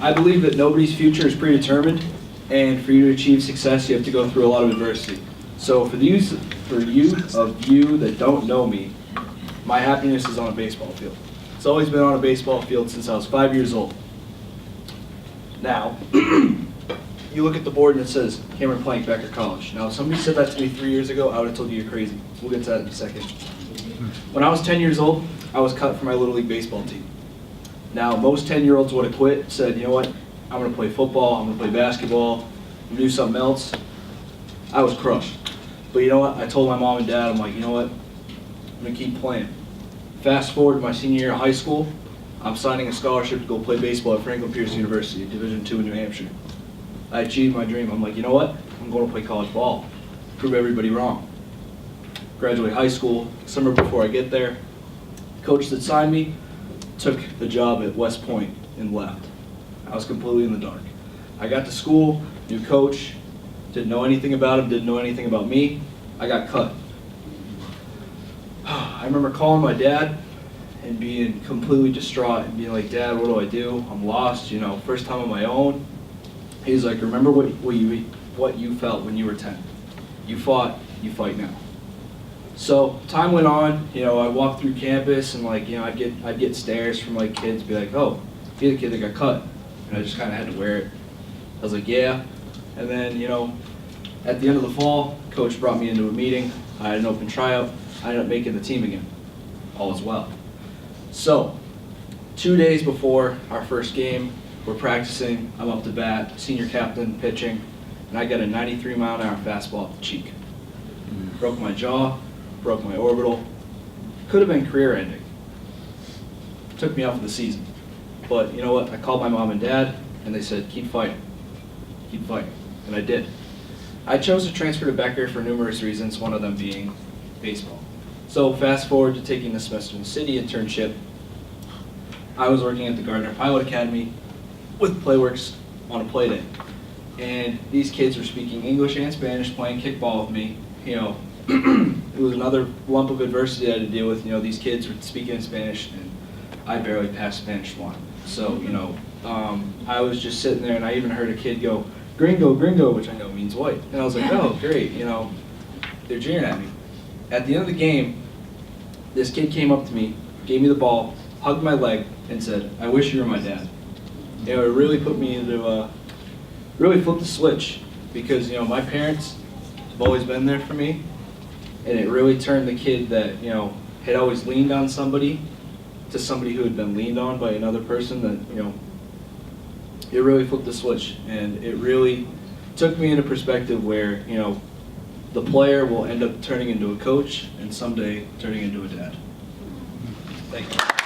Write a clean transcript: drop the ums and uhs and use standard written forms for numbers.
I believe that nobody's future is predetermined, and for you to achieve success, you have to go through a lot of adversity. So for you that don't know me, my happiness is on a baseball field. It's always been on a baseball field since I was 5 years old. Now, you look at the board and it says Cameron Plank, Becker College. Now, if somebody said that to me 3 years ago, I would have told you you're crazy. We'll get to that in a second. When I was 10 years old, I was cut from my Little League baseball team. Now, most 10-year-olds would have quit, said, you know what, I'm going to play football, I'm going to play basketball, I'm going to do something else. I was crushed. But you know what, I told my mom and dad, I'm like, you know what, I'm going to keep playing. Fast forward to my senior year of high school, I'm signing a scholarship to go play baseball at Franklin Pierce University, Division II in New Hampshire. I achieved my dream. I'm like, you know what, I'm going to play college ball, prove everybody wrong. Graduate high school, summer before I get there, coach that signed me took the job at West Point and left. I was completely in the dark. I got to school, new coach, didn't know anything about him, didn't know anything about me. I got cut. I remember calling my dad and being completely distraught and being like, Dad, what do? I'm lost, you know, first time on my own. He's like, remember what you felt when you were 10. You fought, you fight now. So time went on, you know, I walked through campus and like, you know, I'd get stares from like kids, be like, oh, you're the kid that got cut. And I just kind of had to wear it. I was like, yeah. And then, you know, at the end of the fall, coach brought me into a meeting. I had an open tryout. I ended up making the team again. All is well. So 2 days before our first game, we're practicing. I'm up to bat, senior captain, pitching, and I got a 93-mile-an-hour fastball at the cheek. Broke my jaw, broke my orbital. Could have been career-ending. Took me off of the season. But you know what? I called my mom and dad, and they said, keep fighting. Keep fighting. And I did. I chose to transfer to Becker for numerous reasons, one of them being baseball. So fast forward to taking the semester in the city internship. I was working at the Gardner Pilot Academy with Playworks on a play day. And these kids were speaking English and Spanish, playing kickball with me. You know, it was another lump of adversity I had to deal with. You know, these kids were speaking in Spanish, and I barely passed Spanish 1. So, you know, I was just sitting there, and I even heard a kid go, gringo, gringo, which I know means white. And I was like, oh, great, you know, they're jeering at me. At the end of the game, this kid came up to me, gave me the ball, hugged my leg, and said, I wish you were my dad. You know, it really put me into, really flipped the switch, because, you know, my parents have always been there for me, and it really turned the kid that, you know, had always leaned on somebody to somebody who had been leaned on by another person that, you know, it really flipped the switch, and it really took me in a perspective where, you know, the player will end up turning into a coach and someday turning into a dad. Thank you.